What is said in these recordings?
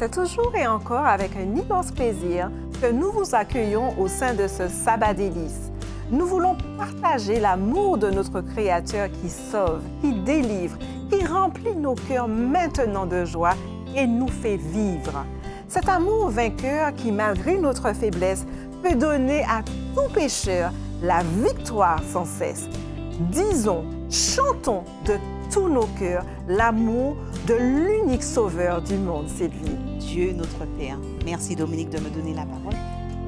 C'est toujours et encore avec un immense plaisir que nous vous accueillons au sein de ce sabbat délices. Nous voulons partager l'amour de notre Créateur qui sauve, qui délivre, qui remplit nos cœurs maintenant de joie et nous fait vivre. Cet amour vainqueur qui, malgré notre faiblesse, peut donner à tout pécheur la victoire sans cesse. Disons, chantons de tous nos cœurs l'amour de l'unique sauveur du monde, Sylvie. Dieu notre Père, merci Dominique de me donner la parole.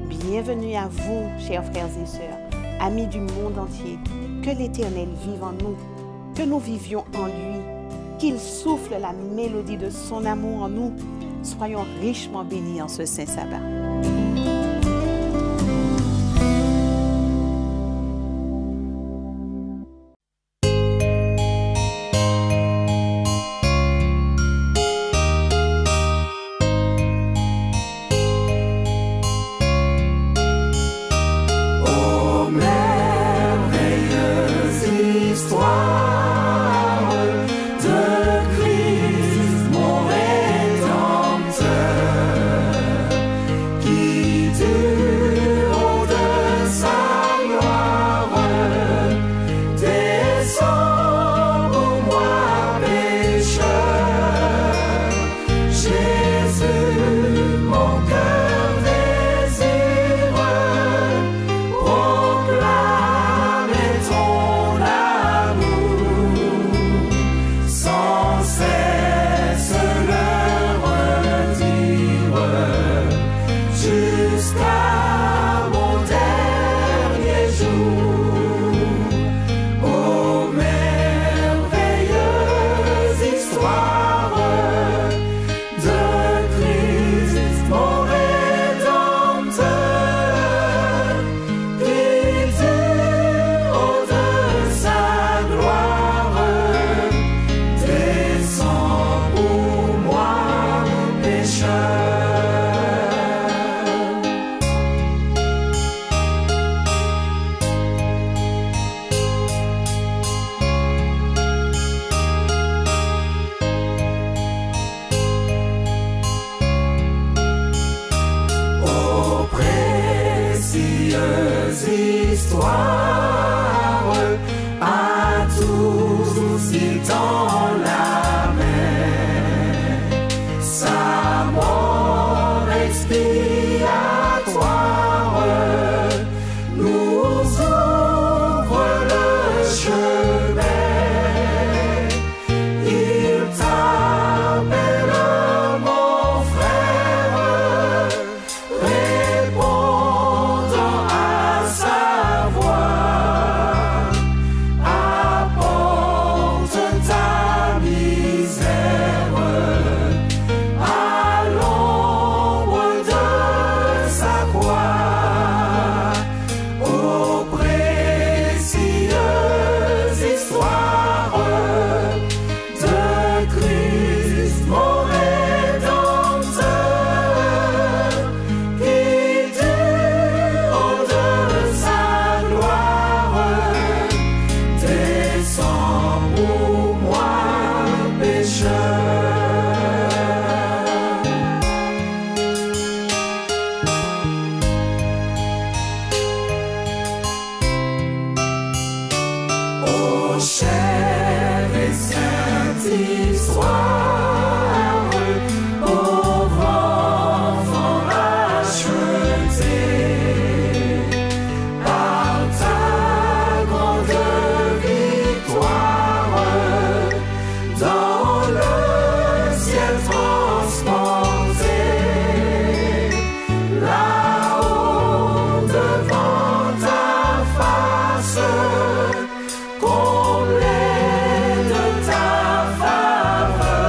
Bienvenue à vous, chers frères et sœurs, amis du monde entier. Que l'Éternel vive en nous, que nous vivions en lui, qu'il souffle la mélodie de son amour en nous. Soyons richement bénis en ce saint sabbat. Comblé de ta faveur.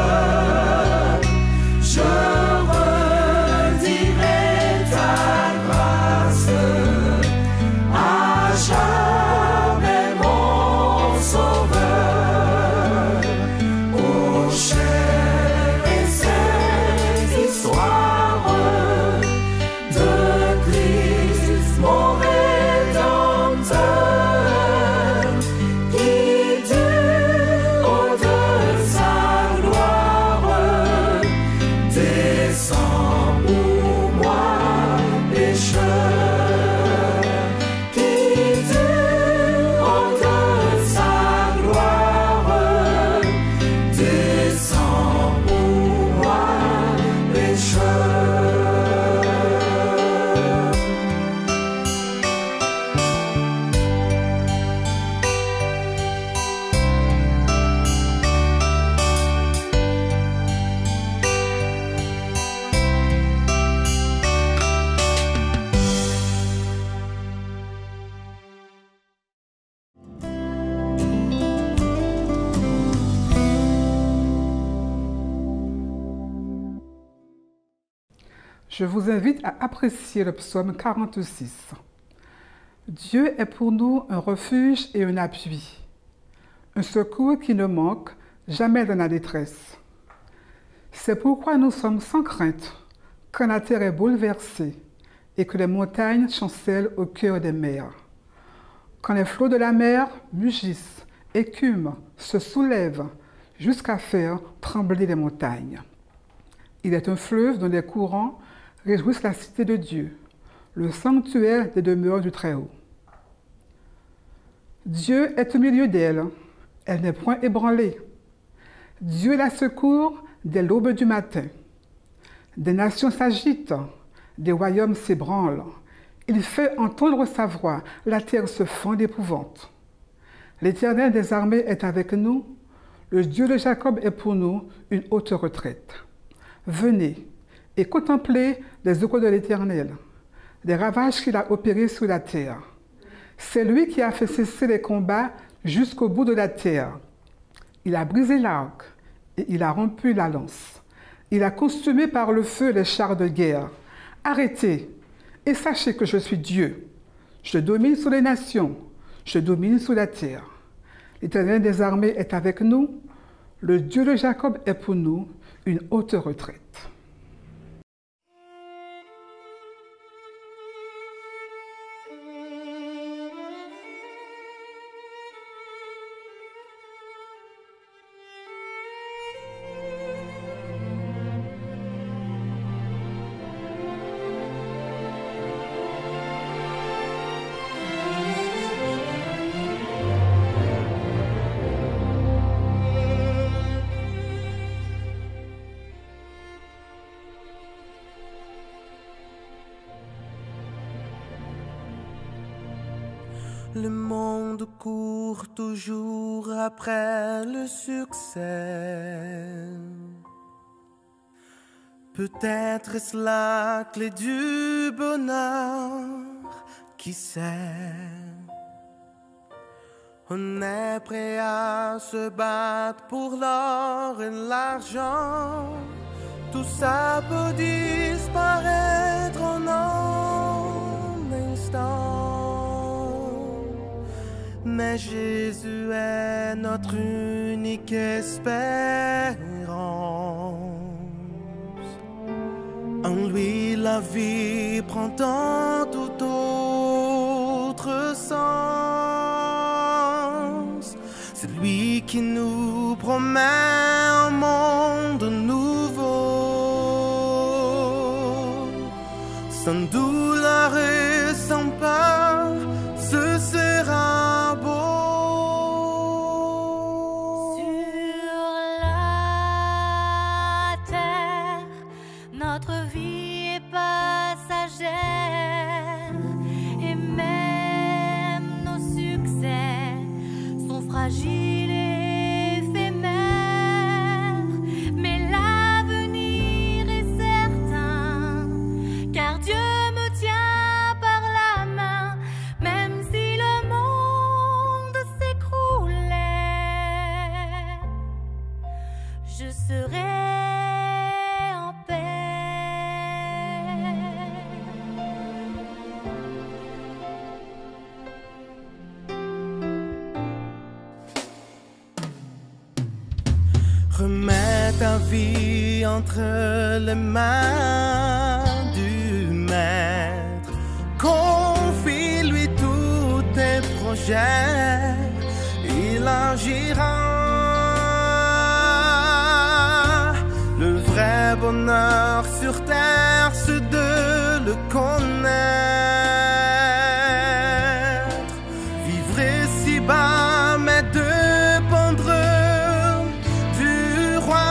je vous invite à apprécier le psaume 46. Dieu est pour nous un refuge et un appui, un secours qui ne manque jamais dans la détresse. C'est pourquoi nous sommes sans crainte quand la terre est bouleversée et que les montagnes chancellent au cœur des mers. Quand les flots de la mer mugissent, écument, se soulèvent jusqu'à faire trembler les montagnes. Il est un fleuve dont les courants réjouissent la cité de Dieu, le sanctuaire des demeures du Très-Haut. Dieu est au milieu d'elle, elle n'est point ébranlée. Dieu la secourt dès l'aube du matin. Des nations s'agitent, des royaumes s'ébranlent. Il fait entendre sa voix, la terre se fend d'épouvante. L'Éternel des armées est avec nous, le Dieu de Jacob est pour nous une haute retraite. Venez et contemplez les œuvres de l'Éternel, les ravages qu'il a opérés sur la terre. C'est lui qui a fait cesser les combats jusqu'au bout de la terre. Il a brisé l'arc et il a rompu la lance. Il a consumé par le feu les chars de guerre. Arrêtez et sachez que je suis Dieu. Je domine sur les nations, je domine sur la terre. L'Éternel des armées est avec nous, le Dieu de Jacob est pour nous une haute retraite. Le monde court toujours après le succès. Peut-être est-ce la clé du bonheur, qui sait? On est prêt à se battre pour l'or et l'argent. Tout ça peut disparaître en un instant. Mais Jésus est notre unique espérance. En lui, la vie prend un tout autre sens. C'est lui qui nous promet un monde nouveau, sans douleur et sans peur. Ce sera beau. Sur la terre, notre vie est passagère, et même nos succès sont fragiles et éphémères. Mais l'avenir est certain, car Dieu me tient par la main. Même si le monde s'écroulait, je serai en paix. Remets ta vie entre les mains du Maître. Confie-lui tous tes projets, il agira. Le vrai bonheur sur terre, c'est de le connaître. Vivre ici-bas, mais dépendre du roi.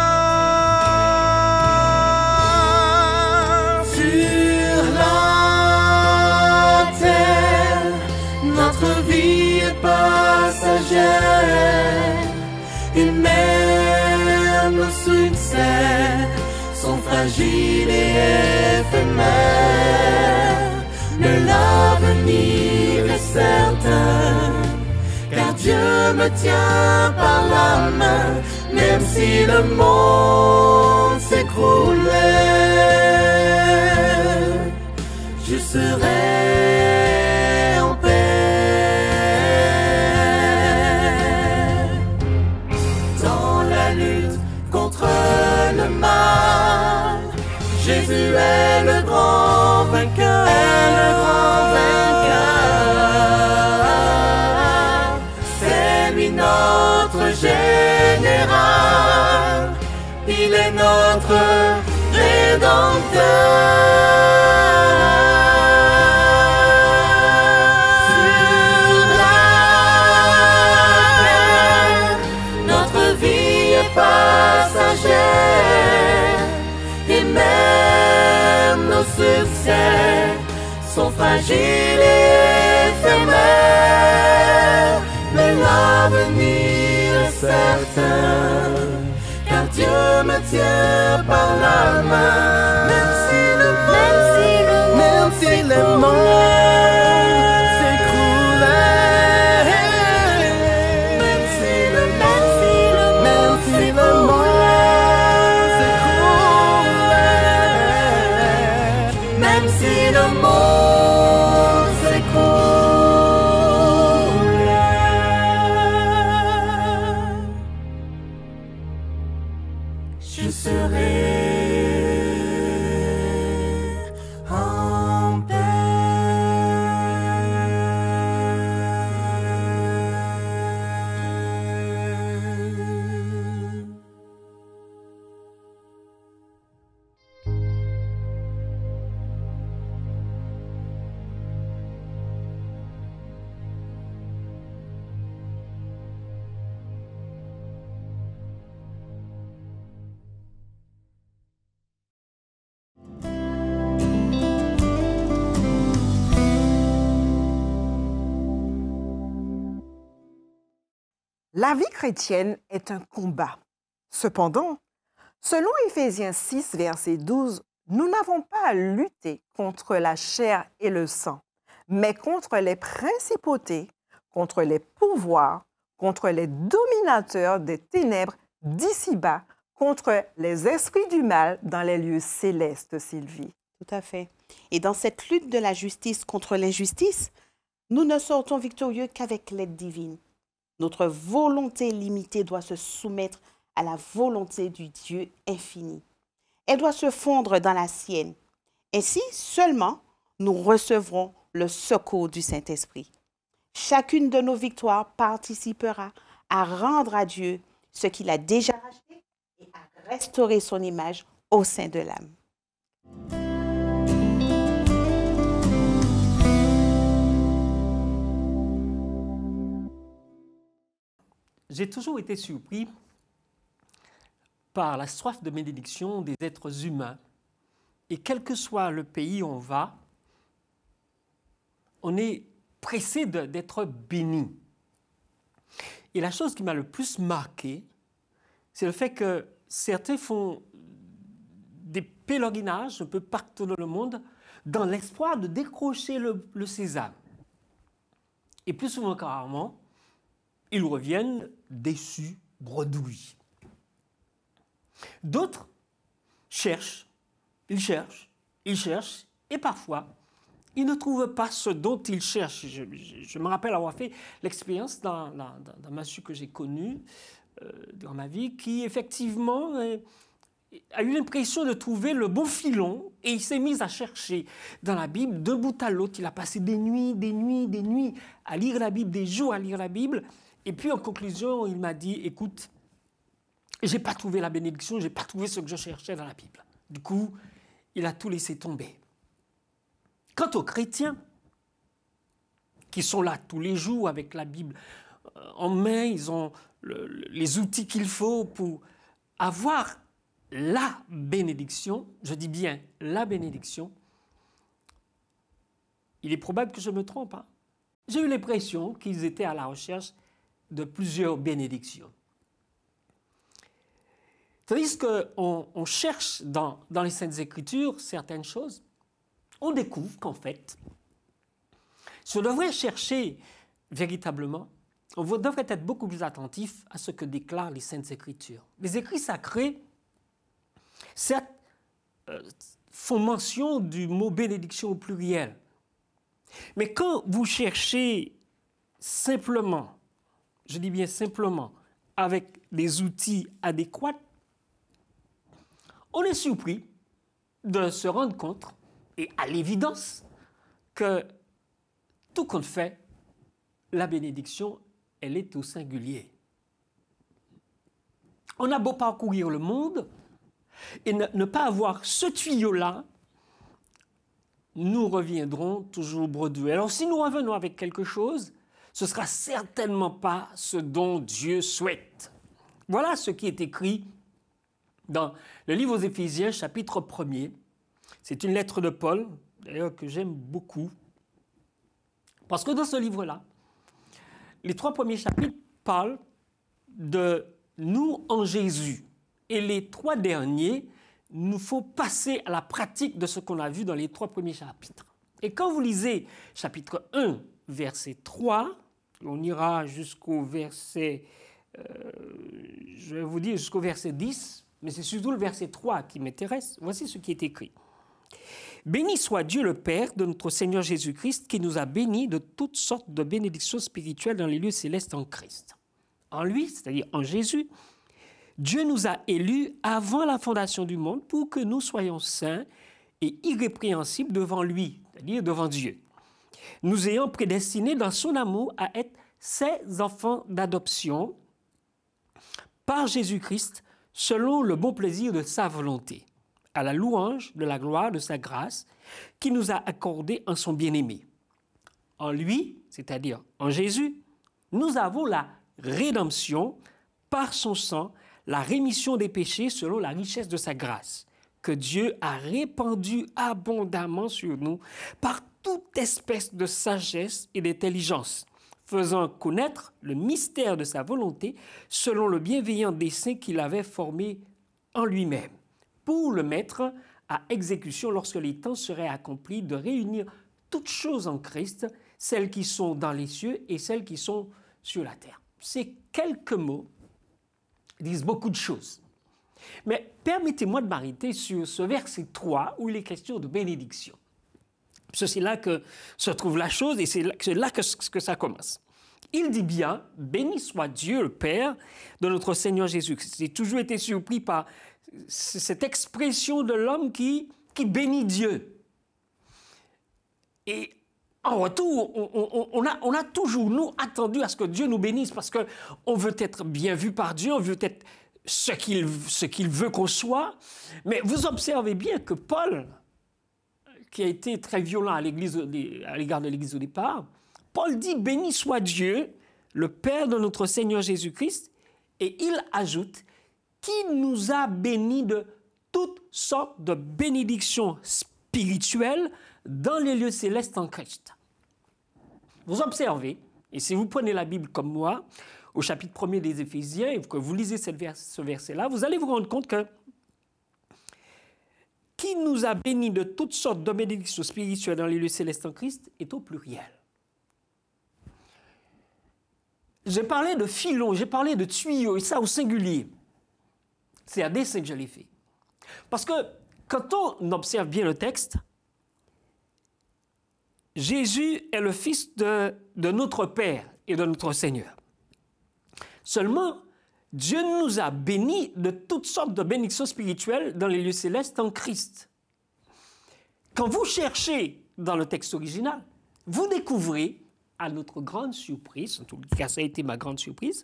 Sur la terre, notre vie est passagère, et même nos succès sont fragiles et éphémères. Mais l'avenir est certain, car Dieu me tient par la main. Même si le monde s'écroulait, serai en paix. Dans la lutte contre le mal, Jésus est le grand vainqueur. C'est lui notre général. Il est notre rédempteur. Sur la terre, notre vie est passagère, et même nos succès sont fragiles et éphémères. Mais l'avenir est certain, car Dieu me tient par la main. Même si le monde s'écroulait, même si le monde s'écroulait, même si le monde s'écroulait, je serai en paix. La vie chrétienne est un combat. Cependant, selon Éphésiens 6, verset 12, nous n'avons pas à lutter contre la chair et le sang, mais contre les principautés, contre les pouvoirs, contre les dominateurs des ténèbres d'ici-bas, contre les esprits du mal dans les lieux célestes, Sylvie. Tout à fait. Et dans cette lutte de la justice contre l'injustice, nous ne sortons victorieux qu'avec l'aide divine. Notre volonté limitée doit se soumettre à la volonté du Dieu infini. Elle doit se fondre dans la sienne. Ainsi seulement, nous recevrons le secours du Saint-Esprit. Chacune de nos victoires participera à rendre à Dieu ce qu'il a déjà racheté et à restaurer son image au sein de l'âme. J'ai toujours été surpris par la soif de bénédiction des êtres humains. Et quel que soit le pays où on va, on est pressé d'être béni. Et la chose qui m'a le plus marqué, c'est le fait que certains font des pèlerinages un peu partout dans le monde dans l'espoir de décrocher le sésame. Et plus souvent que rarement, ils reviennent déçus, bredouilles. D'autres cherchent, et parfois, ils ne trouvent pas ce dont ils cherchent. Je me rappelle avoir fait l'expérience dans monsieur que j'ai connu dans ma vie, qui effectivement a eu l'impression de trouver le bon filon, et il s'est mis à chercher dans la Bible, d'un bout à l'autre. Il a passé des nuits à lire la Bible, des jours à lire la Bible. Et puis, en conclusion, il m'a dit, écoute, je n'ai pas trouvé la bénédiction, je n'ai pas trouvé ce que je cherchais dans la Bible. Du coup, il a tout laissé tomber. Quant aux chrétiens, qui sont là tous les jours avec la Bible en main, ils ont les outils qu'il faut pour avoir la bénédiction, je dis bien la bénédiction, il est probable que je me trompe. Hein. J'ai eu l'impression qu'ils étaient à la recherche de plusieurs bénédictions. Tandis qu'on cherche dans les Saintes Écritures certaines choses, on découvre qu'en fait, si on devrait chercher véritablement, on devrait être beaucoup plus attentif à ce que déclarent les Saintes Écritures. Les écrits sacrés, certes, font mention du mot bénédiction au pluriel. Mais quand vous cherchez simplement, je dis bien simplement, avec des outils adéquats, on est surpris de se rendre compte, et à l'évidence, que tout compte fait, la bénédiction, elle est au singulier. On a beau parcourir le monde et ne pas avoir ce tuyau-là, nous reviendrons toujours bredouilles. Alors si nous revenons avec quelque chose, ce ne sera certainement pas ce dont Dieu souhaite. Voilà ce qui est écrit dans le livre aux Éphésiens, chapitre 1er. C'est une lettre de Paul, d'ailleurs que j'aime beaucoup, parce que dans ce livre-là, les 3 premiers chapitres parlent de nous en Jésus. Et les 3 derniers nous font passer à la pratique de ce qu'on a vu dans les 3 premiers chapitres. Et quand vous lisez chapitre 1, verset 3, on ira jusqu'au verset, je vais vous dire jusqu'au verset 10, mais c'est surtout le verset 3 qui m'intéresse. Voici ce qui est écrit. Béni soit Dieu le Père de notre Seigneur Jésus-Christ qui nous a bénis de toutes sortes de bénédictions spirituelles dans les lieux célestes en Christ. En lui, c'est-à-dire en Jésus, Dieu nous a élus avant la fondation du monde pour que nous soyons saints et irrépréhensibles devant lui, c'est-à-dire devant Dieu, nous ayant prédestinés dans son amour à être ses enfants d'adoption par Jésus-Christ selon le bon plaisir de sa volonté, à la louange de la gloire de sa grâce qui nous a accordé en son bien-aimé. En lui, c'est-à-dire en Jésus, nous avons la rédemption par son sang, la rémission des péchés selon la richesse de sa grâce, que Dieu a répandue abondamment sur nous par toute espèce de sagesse et d'intelligence, faisant connaître le mystère de sa volonté selon le bienveillant dessein qu'il avait formé en lui-même, pour le mettre à exécution lorsque les temps seraient accomplis de réunir toutes choses en Christ, celles qui sont dans les cieux et celles qui sont sur la terre. Ces quelques mots disent beaucoup de choses. Mais permettez-moi de m'arrêter sur ce verset 3 où il est question de bénédiction. C'est là que se trouve la chose et c'est là que ça commence. Il dit bien, béni soit Dieu le Père de notre Seigneur Jésus-Christ. J'ai toujours été surpris par cette expression de l'homme qui bénit Dieu. Et en retour, on a toujours, nous, attendu à ce que Dieu nous bénisse parce qu'on veut être bien vu par Dieu, on veut être ce qu'il veut qu'on soit. Mais vous observez bien que Paul, qui a été très violent à l'égard de l'Église au départ, Paul dit « Béni soit Dieu, le Père de notre Seigneur Jésus-Christ » et il ajoute « Qui nous a bénis de toutes sortes de bénédictions spirituelles dans les lieux célestes en Christ. » Vous observez, et si vous prenez la Bible comme moi, au chapitre 1er des Éphésiens, et que vous lisez ce verset-là, vous allez vous rendre compte que « Qui nous a bénis de toutes sortes de bénédictions spirituelles dans les lieux célestes en Christ » est au pluriel. J'ai parlé de filons, j'ai parlé de tuyaux, et ça au singulier. C'est à dessein que je l'ai fait. Parce que quand on observe bien le texte, Jésus est le Fils de notre Père et de notre Seigneur. Seulement, Dieu nous a bénis de toutes sortes de bénédictions spirituelles dans les lieux célestes en Christ. Quand vous cherchez dans le texte original, vous découvrez, à notre grande surprise, en tout cas ça a été ma grande surprise,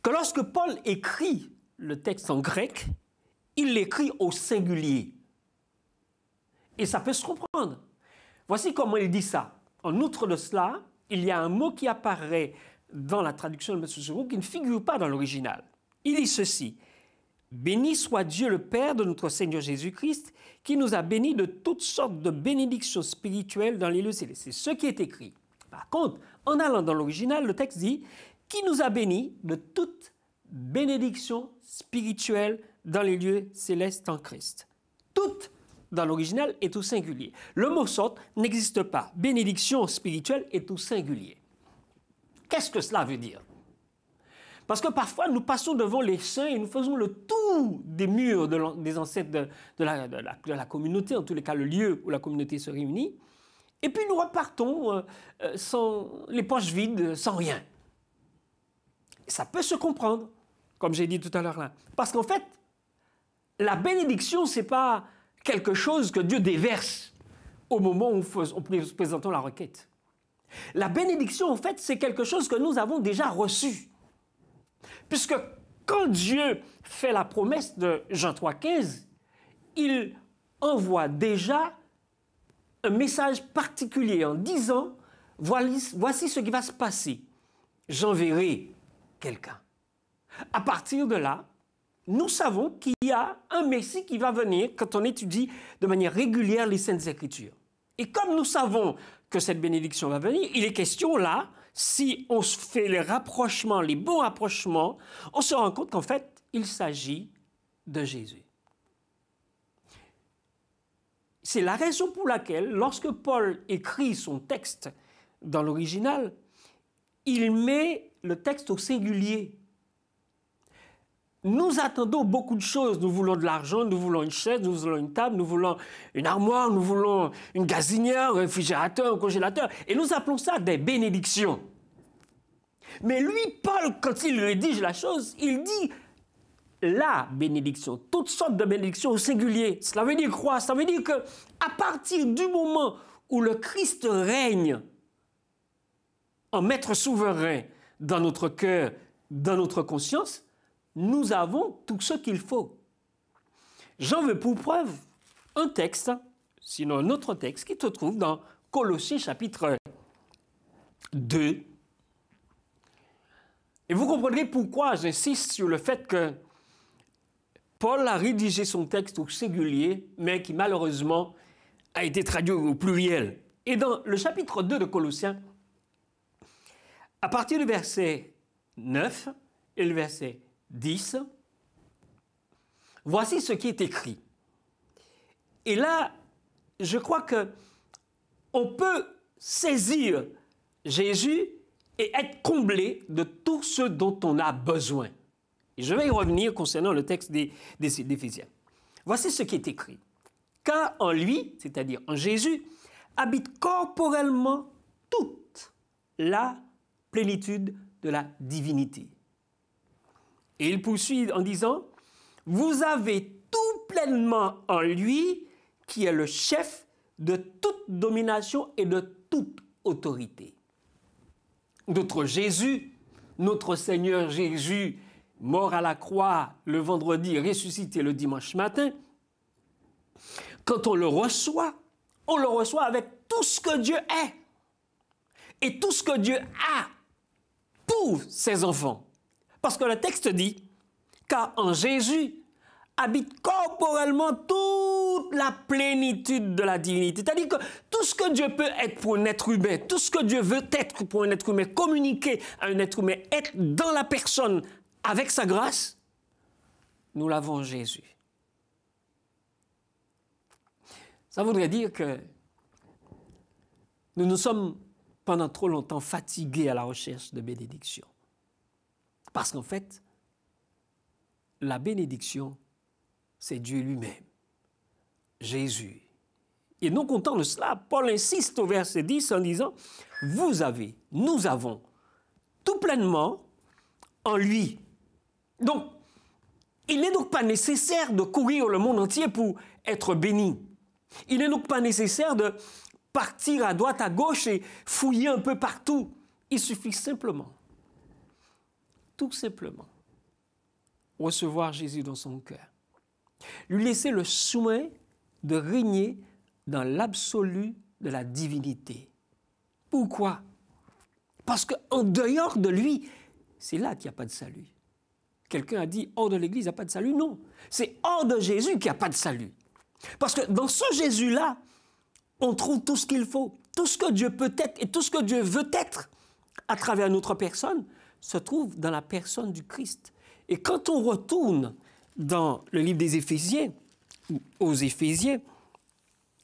que lorsque Paul écrit le texte en grec, il l'écrit au singulier. Et ça peut se comprendre. Voici comment il dit ça. En outre de cela, il y a un mot qui apparaît dans la traduction de M. Second qui ne figure pas dans l'original. Il dit ceci. « Béni soit Dieu le Père de notre Seigneur Jésus-Christ, qui nous a bénis de toutes sortes de bénédictions spirituelles dans les lieux célestes. » C'est ce qui est écrit. Par contre, en allant dans l'original, le texte dit « Qui nous a bénis de toutes bénédictions spirituelles dans les lieux célestes en Christ. » Toutes, dans l'original, est au singulier. Le mot sorte n'existe pas. Bénédiction spirituelle est au singulier. Qu'est-ce que cela veut dire? Parce que parfois, nous passons devant les saints et nous faisons le tour des murs des ancêtres de la communauté, en tous les cas le lieu où la communauté se réunit. Et puis nous repartons sans les poches vides, sans rien. Et ça peut se comprendre, comme j'ai dit tout à l'heure là. Parce qu'en fait, la bénédiction, ce n'est pas quelque chose que Dieu déverse au moment où nous présentons la requête. La bénédiction, en fait, c'est quelque chose que nous avons déjà reçu. Puisque quand Dieu fait la promesse de Jean 3,15, il envoie déjà un message particulier en disant « Voici ce qui va se passer. J'enverrai quelqu'un. » À partir de là, nous savons qu'il y a un Messie qui va venir quand on étudie de manière régulière les Saintes Écritures. Et comme nous savons que cette bénédiction va venir, il est question là, si on se fait les rapprochements, les bons rapprochements, on se rend compte qu'en fait, il s'agit de Jésus. C'est la raison pour laquelle, lorsque Paul écrit son texte dans l'original, il met le texte au singulier. Nous attendons beaucoup de choses. Nous voulons de l'argent, nous voulons une chaise, nous voulons une table, nous voulons une armoire, nous voulons une gazinière, un réfrigérateur, un congélateur. Et nous appelons ça des bénédictions. Mais lui, Paul, quand il rédige la chose, il dit la bénédiction, toutes sortes de bénédictions au singulier. Cela veut dire quoi? Ça veut dire qu'à partir du moment où le Christ règne en maître souverain dans notre cœur, dans notre conscience, nous avons tout ce qu'il faut. J'en veux pour preuve un texte, sinon un autre texte, qui se trouve dans Colossiens chapitre 2. Et vous comprendrez pourquoi j'insiste sur le fait que Paul a rédigé son texte au singulier, mais qui malheureusement a été traduit au pluriel. Et dans le chapitre 2 de Colossiens, à partir du verset 9 et le verset 10, voici ce qui est écrit. Et là, je crois qu'on peut saisir Jésus et être comblé de tout ce dont on a besoin. Et je vais y revenir concernant le texte d'Éphésiens. Voici ce qui est écrit. Car en lui, c'est-à-dire en Jésus, habite corporellement toute la plénitude de la divinité. Et il poursuit en disant, vous avez tout pleinement en lui, qui est le chef de toute domination et de toute autorité. Notre Jésus, notre Seigneur Jésus, mort à la croix le vendredi, ressuscité le dimanche matin, quand on le reçoit avec tout ce que Dieu est et tout ce que Dieu a pour ses enfants. Parce que le texte dit, car en Jésus habite corporellement toute la plénitude de la divinité. C'est-à-dire que tout ce que Dieu peut être pour un être humain, tout ce que Dieu veut être pour un être humain, communiquer à un être humain, être dans la personne avec sa grâce, nous l'avons en Jésus. Ça voudrait dire que nous nous sommes pendant trop longtemps fatigués à la recherche de bénédiction. Parce qu'en fait, la bénédiction, c'est Dieu lui-même, Jésus. Et non content de cela, Paul insiste au verset 10 en disant « nous avons tout pleinement en lui ». Donc, il n'est donc pas nécessaire de courir le monde entier pour être béni. Il n'est donc pas nécessaire de partir à droite, à gauche et fouiller un peu partout. Il suffit simplement, tout simplement, recevoir Jésus dans son cœur. Lui laisser le soin de régner dans l'absolu de la divinité. Pourquoi? Parce qu'en dehors de lui, c'est là qu'il n'y a pas de salut. Quelqu'un a dit, hors de l'Église, il n'y a pas de salut. Non, c'est hors de Jésus qu'il n'y a pas de salut. Parce que dans ce Jésus-là, on trouve tout ce qu'il faut. Tout ce que Dieu peut être et tout ce que Dieu veut être à travers notre personne se trouve dans la personne du Christ. Et quand on retourne dans le livre des Éphésiens, ou aux Éphésiens,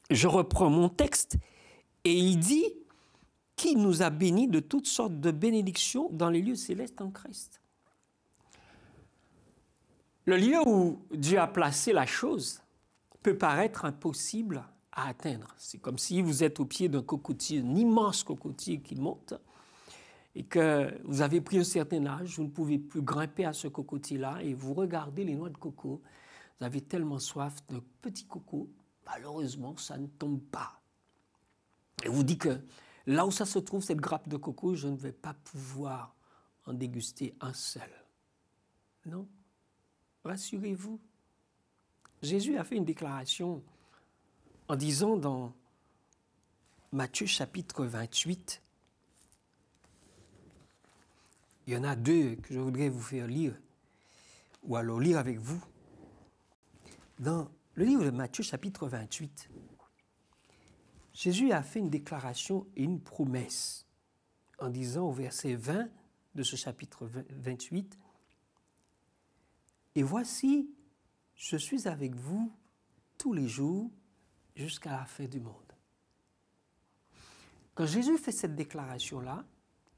je reprends mon texte, et il dit qui nous a bénis de toutes sortes de bénédictions dans les lieux célestes en Christ. Le lieu où Dieu a placé la chose peut paraître impossible à atteindre. C'est comme si vous êtes au pied d'un cocotier, un immense cocotier qui monte, et que vous avez pris un certain âge, vous ne pouvez plus grimper à ce cocotier-là, et vous regardez les noix de coco, vous avez tellement soif d'un petit coco, malheureusement, ça ne tombe pas. Et vous dites que là où ça se trouve, cette grappe de coco, je ne vais pas pouvoir en déguster un seul. Non, rassurez-vous. Jésus a fait une déclaration en disant dans Matthieu chapitre 28, il y en a deux que je voudrais vous faire lire, ou alors lire avec vous. Dans le livre de Matthieu chapitre 28, Jésus a fait une déclaration et une promesse en disant au verset 20 de ce chapitre 28, « Et voici, je suis avec vous tous les jours jusqu'à la fin du monde. » Quand Jésus fait cette déclaration-là,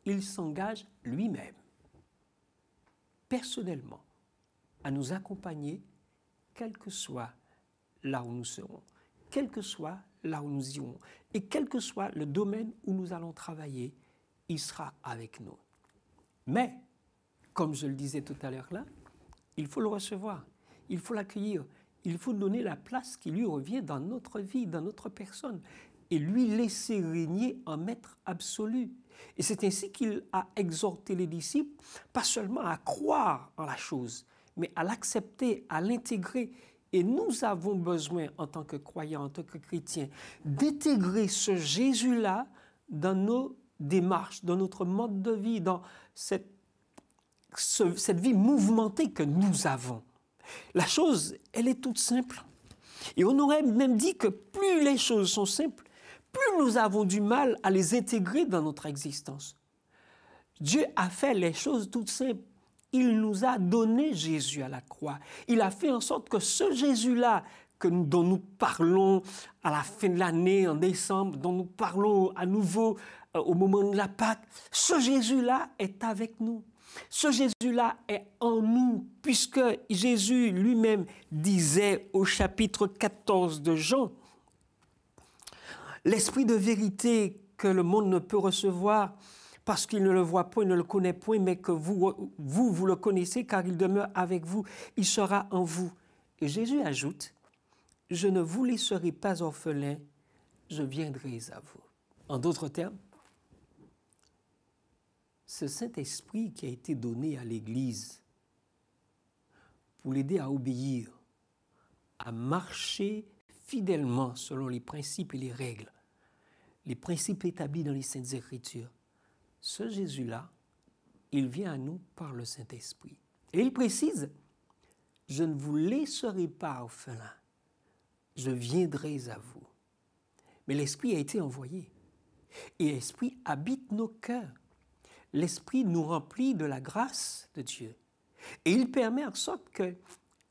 il s'engage lui-même, personnellement, à nous accompagner, quel que soit là où nous serons, quel que soit là où nous irons, et quel que soit le domaine où nous allons travailler, il sera avec nous. Mais, comme je le disais tout à l'heure là, il faut le recevoir, il faut l'accueillir, il faut donner la place qui lui revient dans notre vie, dans notre personne, et lui laisser régner en maître absolu. Et c'est ainsi qu'il a exhorté les disciples, pas seulement à croire en la chose, mais à l'accepter, à l'intégrer. Et nous avons besoin, en tant que croyants, en tant que chrétiens, d'intégrer ce Jésus-là dans nos démarches, dans notre mode de vie, dans cette vie mouvementée que nous avons. La chose, elle est toute simple. Et on aurait même dit que plus les choses sont simples, plus nous avons du mal à les intégrer dans notre existence. Dieu a fait les choses toutes simples. Il nous a donné Jésus à la croix. Il a fait en sorte que ce Jésus-là, dont nous parlons à la fin de l'année, en décembre, dont nous parlons à nouveau au moment de la Pâque, ce Jésus-là est avec nous. Ce Jésus-là est en nous, puisque Jésus lui-même disait au chapitre 14 de Jean, « L'esprit de vérité que le monde ne peut recevoir, parce qu'il ne le voit point, il ne le connaît point, mais que vous le connaissez, car il demeure avec vous, il sera en vous. » Et Jésus ajoute, « Je ne vous laisserai pas orphelins, je viendrai à vous. » En d'autres termes, ce Saint-Esprit qui a été donné à l'Église pour l'aider à obéir, à marcher fidèlement selon les principes et les règles, les principes établis dans les Saintes Écritures, ce Jésus-là, il vient à nous par le Saint-Esprit. Et il précise, « Je ne vous laisserai pas orphelins, je viendrai à vous. » Mais l'Esprit a été envoyé. Et l'Esprit habite nos cœurs. L'Esprit nous remplit de la grâce de Dieu. Et il permet en sorte que,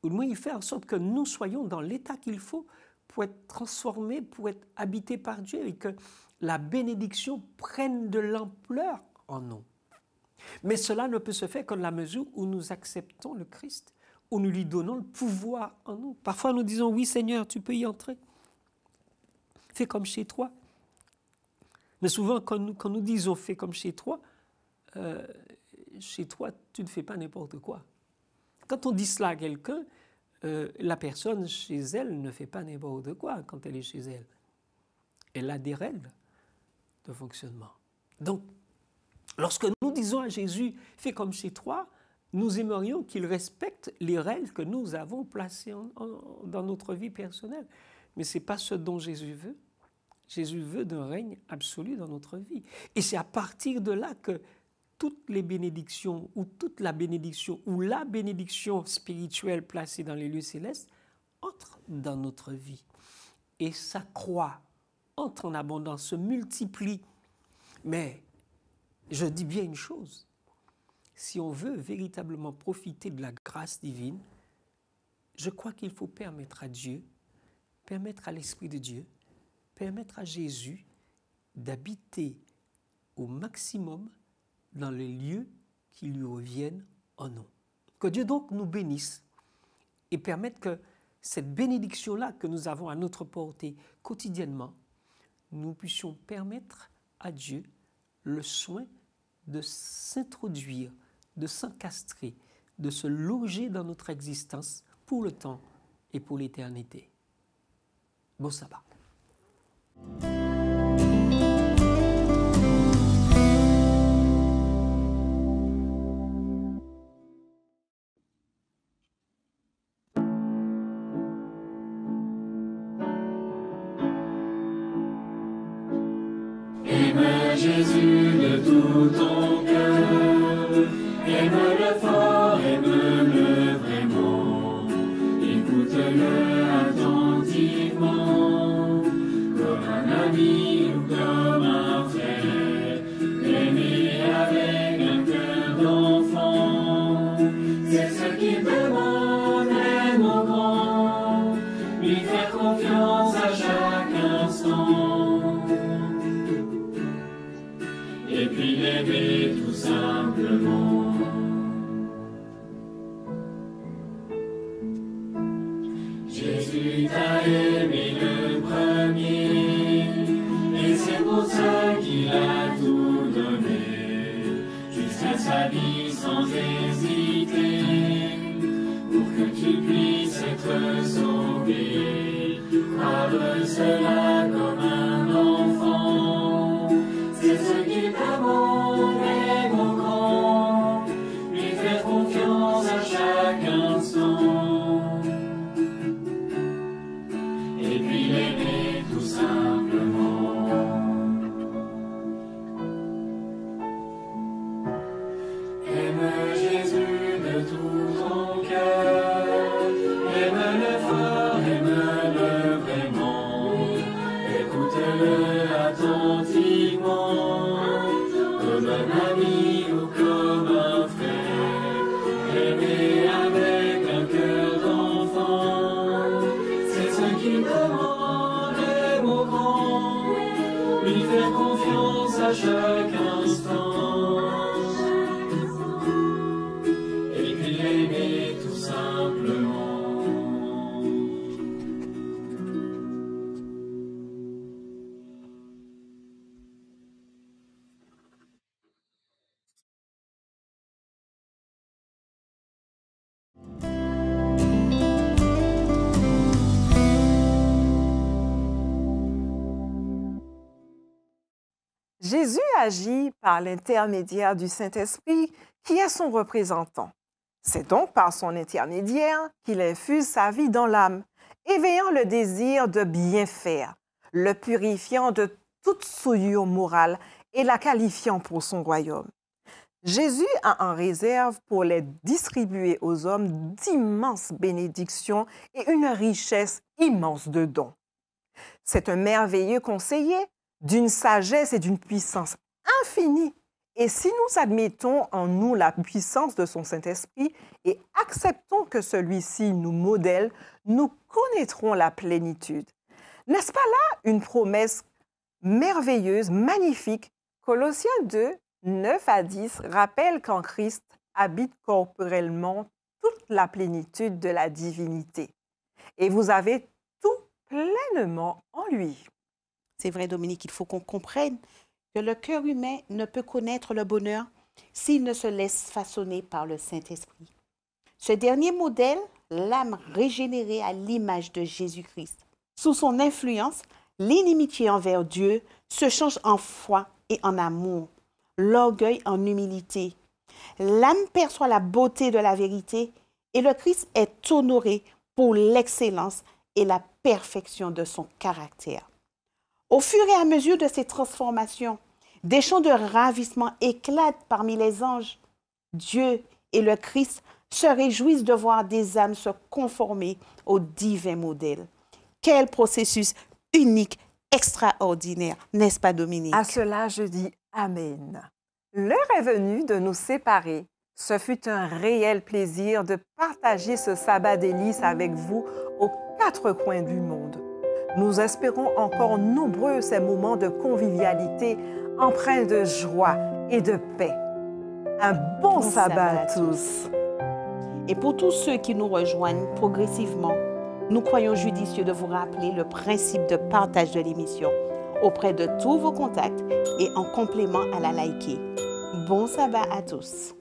ou moins il fait en sorte que nous soyons dans l'état qu'il faut pour être transformés, pour être habités par Dieu et que la bénédiction prenne de l'ampleur en nous. Mais cela ne peut se faire qu'en la mesure où nous acceptons le Christ, où nous lui donnons le pouvoir en nous. Parfois nous disons, oui Seigneur, tu peux y entrer. Fais comme chez toi. Mais souvent quand nous disons fais comme chez toi, tu ne fais pas n'importe quoi. Quand on dit cela à quelqu'un, la personne chez elle ne fait pas n'importe quoi quand elle est chez elle. Elle a des règles de fonctionnement. Donc, lorsque nous disons à Jésus, fais comme chez toi, nous aimerions qu'il respecte les règles que nous avons placées dans notre vie personnelle. Mais ce n'est pas ce dont Jésus veut. Jésus veut d'un règne absolu dans notre vie. Et c'est à partir de là que toutes les bénédictions ou toute la bénédiction ou la bénédiction spirituelle placée dans les lieux célestes entre dans notre vie et s'accroît, entre en abondance, se multiplie. Mais je dis bien une chose, si on veut véritablement profiter de la grâce divine, je crois qu'il faut permettre à Dieu, permettre à l'Esprit de Dieu, permettre à Jésus d'habiter au maximum dans les lieux qui lui reviennent en nous. Que Dieu donc nous bénisse et permettre que cette bénédiction-là que nous avons à notre portée quotidiennement, nous puissions permettre à Dieu le soin de s'introduire, de s'encastrer, de se loger dans notre existence pour le temps et pour l'éternité. Bon sabbat. Aime Jésus de tout ton cœur, aime-le fort, aime-le vraiment, écoute-le attentivement, comme un ami ou comme un frère, aimer avec un cœur d'enfant, c'est ce qu'il demande, aime au grand, lui faire confiance à chaque instant. Et puis l'aimer tout simplement. Jésus t'a aimé le premier, et c'est pour ça qu'il a tout donné, jusqu'à sa vie sans hésiter, pour que tu puisses être sauvé. Croire cela comme un enfant, c'est ce qu'il demande, même au grand, lui faire confiance à chaque instant, et puis l'aimer tout simplement. Aime Jésus de tout ton cœur, aime-le fort, aime-le vraiment, écoute-le attentivement, comme un ami ou comme un frère, aimer avec un cœur d'enfant, c'est ce qu'il demande, aime au grand, lui faire confiance à chaque instant, et puis l'aimer tout simplement. Jésus agit par l'intermédiaire du Saint-Esprit qui est son représentant. C'est donc par son intermédiaire qu'il infuse sa vie dans l'âme, éveillant le désir de bien faire, le purifiant de toute souillure morale et la qualifiant pour son royaume. Jésus a en réserve pour les distribuer aux hommes d'immenses bénédictions et une richesse immense de dons. C'est un merveilleux conseiller d'une sagesse et d'une puissance infinie. Et si nous admettons en nous la puissance de son Saint-Esprit et acceptons que celui-ci nous modèle, nous connaîtrons la plénitude. N'est-ce pas là une promesse merveilleuse, magnifique? Colossiens 2, 9 à 10 rappelle qu'en Christ habite corporellement toute la plénitude de la divinité. Et vous avez tout pleinement en lui. C'est vrai, Dominique, il faut qu'on comprenne que le cœur humain ne peut connaître le bonheur s'il ne se laisse façonner par le Saint-Esprit. Ce dernier modèle, l'âme régénérée à l'image de Jésus-Christ. Sous son influence, l'inimitié envers Dieu se change en foi et en amour, l'orgueil en humilité. L'âme perçoit la beauté de la vérité et le Christ est honoré pour l'excellence et la perfection de son caractère. Au fur et à mesure de ces transformations, des chants de ravissement éclatent parmi les anges. Dieu et le Christ se réjouissent de voir des âmes se conformer au divin modèle. Quel processus unique, extraordinaire, n'est-ce pas, Dominique? À cela, je dis Amen. L'heure est venue de nous séparer. Ce fut un réel plaisir de partager ce sabbat délice avec vous aux quatre coins du monde. Nous espérons encore nombreux ces moments de convivialité empreints de joie et de paix. Un bon sabbat à tous. Et pour tous ceux qui nous rejoignent progressivement, nous croyons judicieux de vous rappeler le principe de partage de l'émission auprès de tous vos contacts et en complément à la liker. Bon sabbat à tous.